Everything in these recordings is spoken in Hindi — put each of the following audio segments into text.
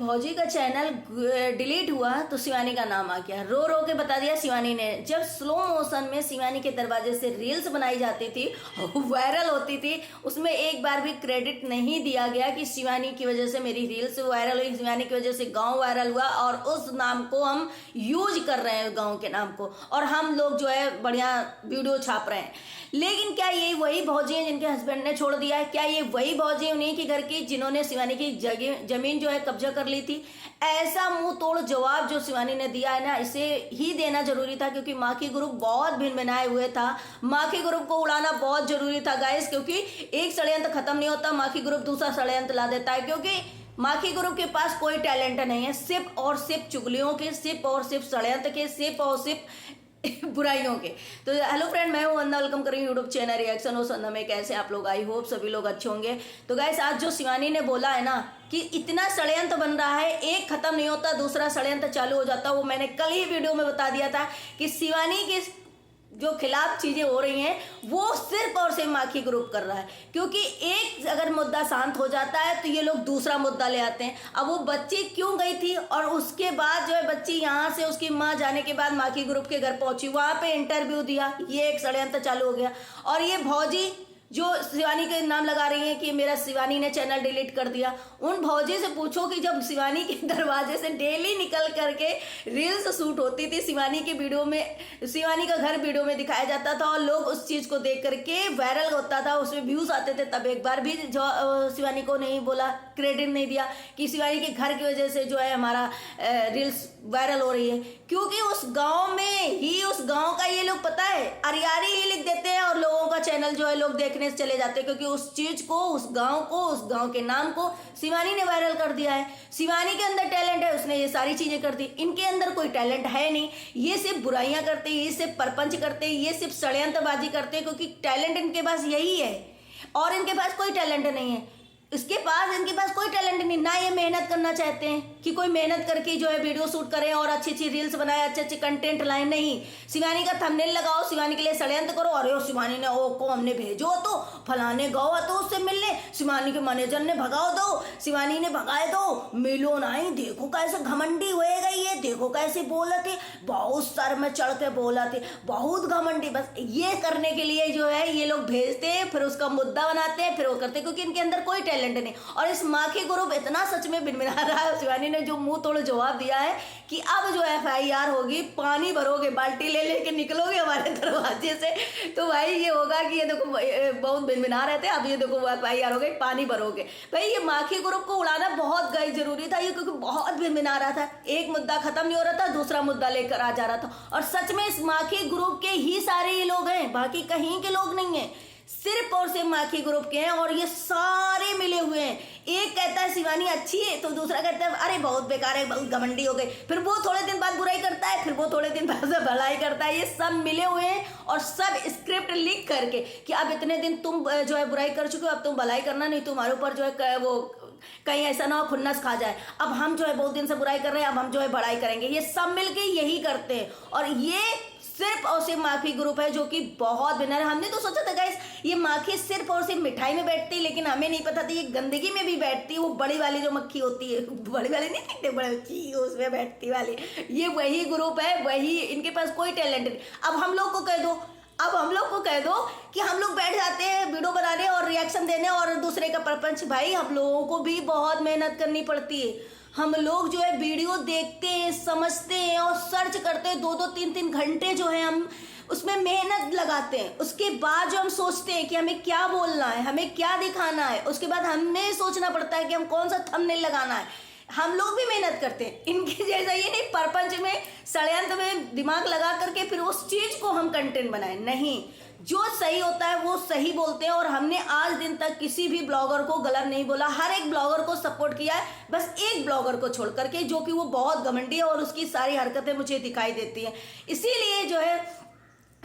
भौजी का चैनल डिलीट हुआ तो शिवानी का नाम आ गया। रो रो के बता दिया शिवानी ने। जब स्लो मोशन में शिवानी के दरवाजे से रील्स बनाई जाती थी, वायरल होती थी, उसमें एक बार भी क्रेडिट नहीं दिया गया कि शिवानी की वजह से मेरी रील्स वायरल हुई, शिवानी की वजह से गांव वायरल हुआ और उस नाम को हम यूज कर रहे हैं, गांव के नाम को, और हम लोग जो है बढ़िया वीडियो छाप रहे हैं। लेकिन क्या ये वही भौजी हैं जिनके हस्बैंड ने छोड़ दिया है? क्या ये वही भौजी हैं उन्हीं के घर की जिन्होंने शिवानी की जमीन जो है कब्जा कर ली थी? ऐसा मुंह तोड़ जवाब जो शिवानी ने दिया है ना, इसे ही देना जरूरी था, क्योंकि माखी ग्रुप बहुत भिनभिनाए हुए था। माखी ग्रुप को उड़ाना बहुत जरूरी था गाइस, क्योंकि एक षड्यंत्र खत्म नहीं होता, माखी ग्रुप दूसरा षड्यंत्र ला देता है। क्योंकि माखी ग्रुप के पास कोई टैलेंट नहीं है, सिर्फ और सिर्फ चुगलियों के, सिर्फ और सिर्फ षड्यंत्र के, सिर्फ और सिर्फ बुराइयों के। तो हेलो फ्रेंड, मैं हूं वंदना, वेलकम कर रही हूँ यूट्यूब चैनल रिएक्शन हो वंदना में। कैसे आप लोग? आई होप सभी लोग अच्छे होंगे। तो गाइस, आज जो शिवानी ने बोला है ना कि इतना षड्यंत्र बन रहा है, एक खत्म नहीं होता दूसरा षड्यंत्र चालू हो जाता, वो मैंने कल ही वीडियो में बता दिया था कि शिवानी के जो खिलाफ चीजें हो रही हैं वो सिर्फ और सिर्फ माखी ग्रुप कर रहा है। क्योंकि एक अगर मुद्दा शांत हो जाता है तो ये लोग दूसरा मुद्दा ले आते हैं। अब वो बच्ची क्यों गई थी और उसके बाद जो है बच्ची यहाँ से उसकी माँ जाने के बाद माखी ग्रुप के घर पहुंची, वहां पे इंटरव्यू दिया, ये एक षड्यंत्र चालू हो गया। और ये भौजी जो शिवानी के नाम लगा रही हैं कि मेरा शिवानी ने चैनल डिलीट कर दिया, उन भौजी से पूछो कि जब शिवानी के दरवाजे से डेली निकल करके रील्स शूट होती थी, शिवानी के वीडियो में, शिवानी का घर वीडियो में दिखाया जाता था और लोग उस चीज को देख करके वायरल होता था, उसमें व्यूज आते थे, तब एक बार भी जो शिवानी को नहीं बोला, क्रेडिट नहीं दिया कि शिवानी के घर की वजह से जो है हमारा रील्स वायरल हो रही है। क्योंकि उस गांव में ही, उस गांव का ये लोग पता है अरियारी ही लिख देते हैं और लोगों का चैनल जो है लोग देखने से चले जाते हैं, क्योंकि उस चीज को, उस गांव के नाम को शिवानी ने वायरल कर दिया है। शिवानी के अंदर टैलेंट है, उसने ये सारी चीजें कर दी। इनके अंदर कोई टैलेंट है नहीं, ये सिर्फ बुराइयां करते हैं, ये सिर्फ परपंच करते हैं, ये सिर्फ षड्यंत्रबाजी करते हैं, क्योंकि टैलेंट इनके पास यही है और इनके पास कोई टैलेंट नहीं है। इनके पास कोई टैलेंट नहीं, ना ये मेहनत करना चाहते हैं कि कोई मेहनत करके जो है वीडियो शूट करें और अच्छी अच्छी रील्स बनाए, अच्छे अच्छे कंटेंट लाए। नहीं, शिवानी का थंबनेल लगाओ, शिवानी के लिए षड्यंत्र करो, अरे शिवानी ने ओ को हमने भेजो तो फलाने गाँव तो उससे मिलने, शिवानी के मैनेजर ने भगाओ दो, शिवानी ने भगाए दो, मिलो नहीं, देखो कैसे घमंडी होए गई है, देखो कैसे बोला थे, बहुत सर में चढ़ के बोला थे, बहुत घमंडी। बस ये करने के लिए जो है ये लोग भेजते हैं, फिर उसका मुद्दा बनाते हैं, फिर वो करते हैं, क्योंकि इनके अंदर कोई टैलेंट नहीं। और इस माखी ग्रुप इतना सच में भिनभिना रहा है, शिवानी ने जो मुंह तोड़ जवाब दिया है कि अब जो FIR होगी, पानी भरोगे, बाल्टी ले लेके निकलोगे हमारे दरवाजे से, तो भाई ये होगा कि ये देखो बहुत भिनभिना रहे थे, अब ये देखो FIR हो गई, पानी भरोगे। भाई ये माखी ग्रुप को उड़ाना बहुत गई जरूरी था, ये क्योंकि बहुत भिनभिना रहा था, एक मुद्दा खत्म नहीं हो रहा था, दूसरा मुद्दा लेकर आ जा रहा था। और सच में इस माखी ग्रुप के ही सारे ये लोग हैं, बाकी कहीं के लोग नहीं है, सिर्फ और सिर्फ माखी ग्रुप के हैं और ये सारे मिले हुए हैं। एक कहता है शिवानी अच्छी है तो दूसरा कहता है अरे बहुत बेकार है, बहुत घमंडी हो गई, फिर वो थोड़े दिन बाद बुराई करता है, फिर वो थोड़े दिन बाद भलाई करता है। ये सब मिले हुए हैं और सब स्क्रिप्ट लिख करके कि अब इतने दिन तुम जो है बुराई कर चुके हो, अब तुम भलाई करना नहीं, तुम्हारे ऊपर जो है वो कहीं ऐसा ना हो खुन्नस खा जाए, अब हम जो है बहुत दिन से बुराई कर रहे हैं, अब हम जो है बड़ाई करेंगे। ये सब मिलके यही करते हैं और ये सिर्फ और सिर्फ माखी ग्रुप है जो कि बहुत बिना। हमने तो सोचा था गाइस ये माखी सिर्फ और सिर्फ मिठाई में बैठती, लेकिन हमें नहीं पता था ये गंदगी में भी बैठती है। वो बड़ी वाली जो मक्खी होती है, बड़ी वाली नहीं देखते, बड़ी उसमें बैठती वाली, ये वही ग्रुप है, वही। इनके पास कोई टैलेंट नहीं। अब हम लोग को कह दो कि हम लोग बैठ जाते हैं वीडियो बनाने और रिएक्शन देने और दूसरे का प्रपंच। भाई हम लोगों को भी बहुत मेहनत करनी पड़ती है। हम लोग जो है वीडियो देखते हैं, समझते हैं और सर्च करते हैं, 2-2 3-3 घंटे जो है हम उसमें मेहनत लगाते हैं। उसके बाद जो हम सोचते हैं कि हमें क्या बोलना है, हमें क्या दिखाना है, उसके बाद हमें सोचना पड़ता है कि हम कौन सा थंबनेल लगाना है। हम लोग भी मेहनत करते हैं, इनके जैसा ये नहीं परपंच में, षड्यंत्र में दिमाग लगा करके फिर उस चीज को हम कंटेंट बनाए। नहीं, जो सही होता है वो सही बोलते हैं और हमने आज दिन तक किसी भी ब्लॉगर को गलत नहीं बोला, हर एक ब्लॉगर को सपोर्ट किया है, बस एक ब्लॉगर को छोड़ करके जो कि वो बहुत घमंडी है और उसकी सारी हरकतें मुझे दिखाई देती हैं। इसीलिए जो है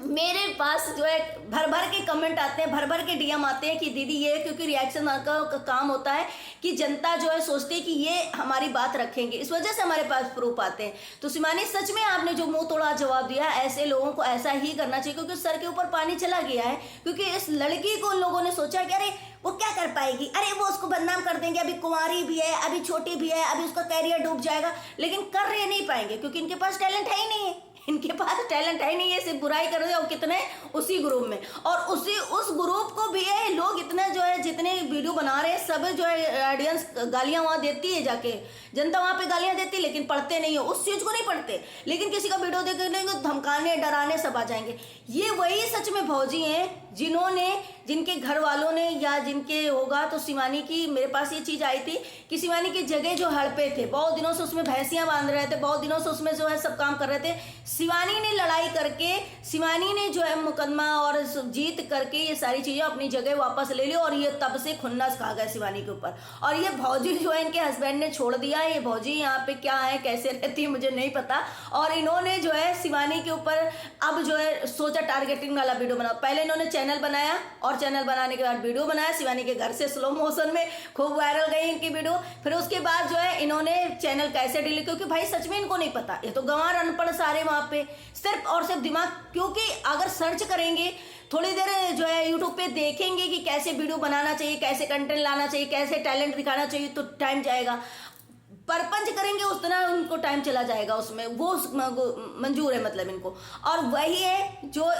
मेरे पास जो है भर भर के कमेंट आते हैं, भर भर के डीएम आते हैं कि दीदी ये, क्योंकि रिएक्शन का काम होता है कि जनता जो है सोचती है कि ये हमारी बात रखेंगे, इस वजह से हमारे पास प्रूफ आते हैं। तो शिवानी सच में आपने जो मुंह तोड़ा जवाब दिया, ऐसे लोगों को ऐसा ही करना चाहिए, क्योंकि सर के ऊपर पानी चला गया है। क्योंकि इस लड़की को उन लोगों ने सोचा कि अरे वो क्या कर पाएगी, अरे वो उसको बदनाम कर देंगे, अभी कुंवारी भी है, अभी छोटी भी है, अभी उसका कैरियर डूब जाएगा। लेकिन कर रहे नहीं पाएंगे, क्योंकि इनके पास टैलेंट है ही नहीं है, इनके पास टैलेंट है नहीं है, सिर्फ बुराई कर रहे हैं। और कितने उसी ग्रुप में, और उस ग्रुप को भी है लोग इतने जो है, जितने वीडियो बना रहे हैं सब जो है ऑडियंस गालियां वहां देती है, जाके जनता वहां पे गालियां देती है, लेकिन पढ़ते नहीं हो, उस चीज को नहीं पढ़ते। लेकिन किसी का वीडियो देखने को धमकाने डराने सब आ जाएंगे। ये वही सच में भौजी हैं जिन्होंने, जिनके घर वालों ने या जिनके होगा, तो शिवानी की मेरे पास ये चीज आई थी कि शिवानी की जगह जो हड़पे थे, बहुत दिनों से उसमें भैंसियां बांध रहे थे, बहुत दिनों से उसमें जो है सब काम कर रहे थे। शिवानी ने लड़ाई करके, शिवानी ने जो है मुकदमा और जीत करके ये सारी चीजें अपनी जगह वापस ले ली, और ये तब से खुन्नस खा गए शिवानी के ऊपर। और ये भौजी जो है इनके हस्बैंड ने छोड़ दिया है। ये भौजी यहाँ पे क्या है, कैसे रहती है, मुझे नहीं पता। और इन्होंने जो है शिवानी के ऊपर अब जो है सोचा टारगेटिंग वाला वीडियो बनाओ। पहले इन्होंने चैनल बनाया, और चैनल बनाने के बाद वीडियो बनाया शिवानी के घर से स्लो मोशन में, खूब वायरल गई इनकी वीडियो। फिर उसके बाद जो है इन्होंने चैनल कैसे डिलीट, क्योंकि भाई सच में इनको नहीं पता, ये तो गंवार अनपढ़ सारे वहां पे, सिर्फ और सिर्फ दिमाग। क्योंकि अगर सर्च करेंगे, थोड़ी देर जो है यूट्यूब पे देखेंगे कि कैसे वीडियो बनाना चाहिए, कैसे कंटेंट लाना चाहिए, कैसे टैलेंट दिखाना चाहिए, तो टाइम जाएगा। परपंच करेंगे उतना उनको टाइम चला जाएगा उसमें, वो मंजूर है मतलब इनको। और वही है जो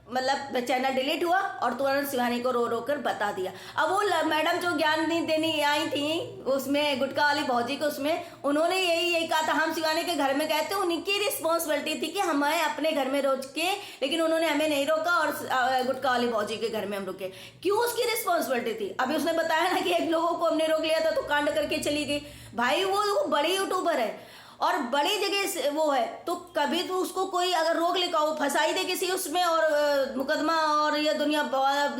मतलब चैनल डिलीट हुआ, और तुरंत शिवानी को रो रो कर बता दिया। अब वो मैडम जो ज्ञान देने आई थी उसमें, गुटखा वाली भौजी को, उसमें उन्होंने यही कहा था, हम शिवानी के घर में गए थे, उनकी रिस्पॉन्सिबिलिटी थी कि हमें अपने घर में रोक के, लेकिन उन्होंने हमें नहीं रोका, और गुटखा वाली भौजी के घर में हम रुके। क्यों उसकी रिस्पॉन्सिबिलिटी थी? अभी उसने बताया ना कि एक लोगों को हमने रोक लिया था तो कांड करके चली गई। भाई वो बड़ी यूट्यूबर है और बड़ी जगह से वो है, तो कभी तो उसको कोई अगर रोक लेगा, वो फंसाई दे किसी उसमें, और मुकदमा और ये दुनिया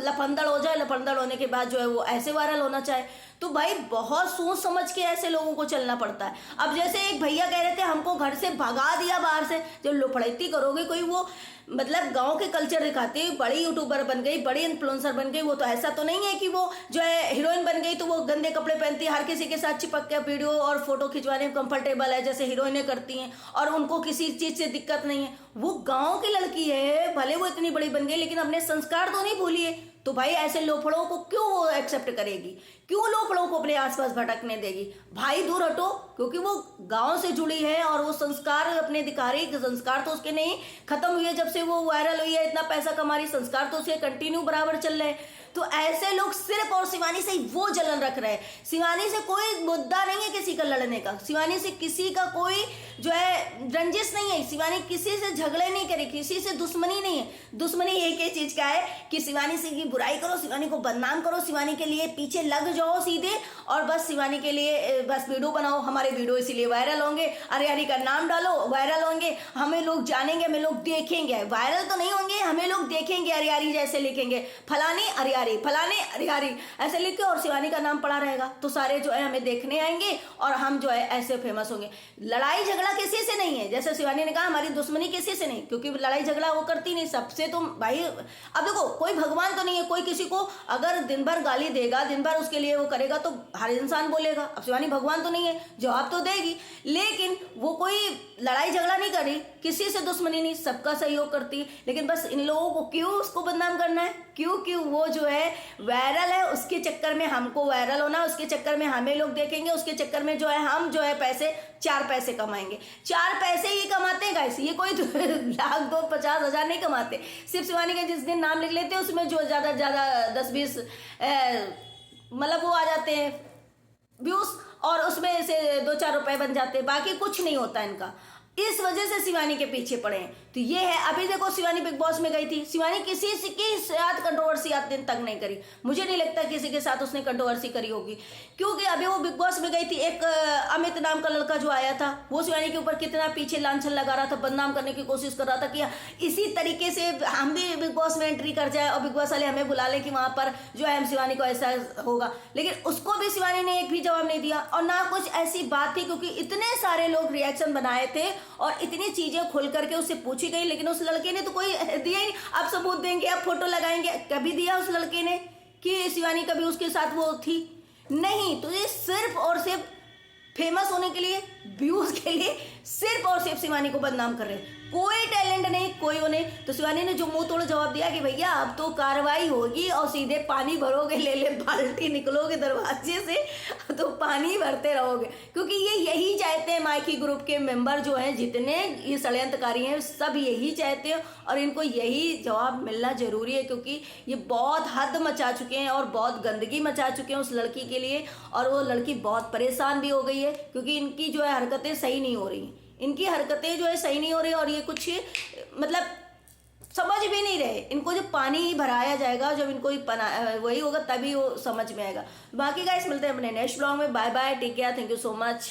लफंदड़ हो जाए, लफंदड़ होने के बाद जो है वो ऐसे वायरल होना चाहे, तो भाई बहुत सोच समझ के ऐसे लोगों को चलना पड़ता है। अब जैसे एक भैया कह रहे थे हमको घर से भगा दिया बाहर से, जब लोफड़ैती करोगे, कोई वो मतलब गांव के कल्चर दिखाती है, बड़ी यूट्यूबर बन गई, बड़ी इन्फ्लुएंसर बन गई, वो तो ऐसा तो नहीं है कि वो जो है हीरोइन बन गई तो वो गंदे कपड़े पहनती है, हर किसी के साथ चिपक के वीडियो और फोटो खिंचवाने में कंफर्टेबल है जैसे हीरोइनें करती हैं, और उनको किसी चीज से दिक्कत नहीं है। वो गाँव की लड़की है, भले वो इतनी बड़ी बन गई, लेकिन अपने संस्कार तो नहीं भूली है। तो भाई ऐसे लोफड़ों को क्यों वो एक्सेप्ट करेगी, क्यों लोफड़ों को अपने आसपास भटकने देगी? भाई दूर हटो, क्योंकि वो गांव से जुड़ी है और वो संस्कार अपने दिखा रही। संस्कार तो उसके नहीं खत्म हुए जब से वो वायरल हुई है, इतना पैसा कमा रही, संस्कार तो उसके कंटिन्यू बराबर चल रहे हैं। तो ऐसे लोग सिर्फ और शिवानी से वो जलन रख रहे हैं। शिवानी से कोई मुद्दा नहीं है किसी का लड़ने का, शिवानी से किसी का कोई जो है रंजिश नहीं है, शिवानी किसी से झगड़े नहीं करे, किसी से दुश्मनी नहीं है। दुश्मनी एक ही चीज का है कि शिवानी से की बुराई करो, शिवानी को बदनाम करो, शिवानी के लिए पीछे लग जाओ सीधे, और बस शिवानी के लिए बस वीडियो बनाओ, हमारे वीडियो इसीलिए वायरल होंगे, अरियारी का नाम डालो वायरल होंगे, हमें लोग जानेंगे, हमें लोग देखेंगे। वायरल तो नहीं होंगे, हमें लोग देखेंगे, अरियारी जैसे लिखेंगे, फलानी अरियारी, फलाने अरियारी ऐसे लिख के, और शिवानी का नाम पड़ा रहेगा, तो सारे जो है हमें देखने आएंगे और हम जो है ऐसे फेमस होंगे। लड़ाई झगड़ा किसी से नहीं है, जैसे शिवानी ने कहा हमारी दुश्मनी किसी से नहीं, क्योंकि लड़ाई झगड़ा वो करती नहीं सबसे। तो भाई अब देखो, कोई भगवान तो नहीं है, कोई किसी को अगर दिन भर गाली देगा, दिन भर उसके लिए वो करेगा, तो हर इंसान बोलेगा। अब शिवानी भगवान तो नहीं है, जवाब तो देगी, लेकिन वो कोई लड़ाई झगड़ा नहीं करी, किसी से दुश्मनी नहीं, सबका सहयोग करती। लेकिन बस इन लोगों को क्यों उसको बदनाम करना है, क्योंकि वो जो है वायरल है, उसके चक्कर में हमको वायरल होना, उसके चक्कर में हमें लोग देखेंगे, उसके चक्कर में जो है हम जो है पैसे, 4 पैसे कमाएंगे। 4 पैसे ही कमाते हैं गाइस, ये कोई लाख 250,000 नहीं कमाते। सिर्फ शिवानी के जिस दिन नाम लिख लेते हैं उसमें जो ज्यादा ज्यादा 10-20 मतलब वो आ जाते हैं व्यूज, और उसमें से 2-4 रुपए बन जाते हैं, बाकी कुछ नहीं होता इनका। इस वजह से शिवानी के पीछे पड़े हैं। तो ये है, अभी देखो शिवानी बिग बॉस में गई थी, शिवानी किसी के साथ कंट्रोवर्सी आज दिन तक नहीं करी, मुझे नहीं लगता किसी के साथ उसने कंट्रोवर्सी करी होगी, क्योंकि अभी वो बिग बॉस में गई थी, एक अमित नाम का लड़का जो आया था, वो शिवानी के ऊपर कितना पीछे लांछन लगा रहा था, बदनाम करने की कोशिश कर रहा था कि इसी तरीके से हम भी बिग बॉस में एंट्री कर जाए और बिग बॉस वाले हमें बुला लें कि वहां पर जो है हम शिवानी को ऐसा होगा। लेकिन उसको भी शिवानी ने एक भी जवाब नहीं दिया, और ना कुछ ऐसी बात थी, क्योंकि इतने सारे लोग रिएक्शन बनाए थे और इतनी चीजें खुल करके उससे पूछी गई, लेकिन उस लड़के ने तो कोई दिया ही नहीं। आप सबूत देंगे, आप फोटो लगाएंगे, कभी दिया उस लड़के ने कि शिवानी कभी उसके साथ वो थी? नहीं। तो ये सिर्फ और सिर्फ फेमस होने के लिए, व्यूज के लिए सिर्फ और सिर्फ शिवानी को बदनाम कर रहे हैं। कोई टैलेंट नहीं, कोई वो नहीं। तो शिवानी ने जो मुंह तोड़ जवाब दिया कि भैया अब तो कार्रवाई होगी और सीधे पानी भरोगे, ले ले बाल्टी, निकलोगे दरवाजे से तो पानी भरते रहोगे, क्योंकि ये यही चाहते हैं। माइकी ग्रुप के मेंबर जो हैं, जितने ये षड्यंत्रकारी हैं, सब यही चाहते हैं और इनको यही जवाब मिलना जरूरी है, क्योंकि ये बहुत हद मचा चुके हैं और बहुत गंदगी मचा चुके हैं उस लड़की के लिए। और वो लड़की बहुत परेशान भी हो गई है, क्योंकि इनकी जो है हरकतें सही नहीं हो रही, इनकी हरकतें जो है सही नहीं हो रही, और ये कुछ मतलब समझ भी नहीं रहे। इनको जब पानी भराया जाएगा, जब इनको वही होगा, तभी वो समझ में आएगा। बाकी गाइस मिलते हैं अपने नेक्स्ट ब्लॉग में। Bye bye, take care, thank you so much.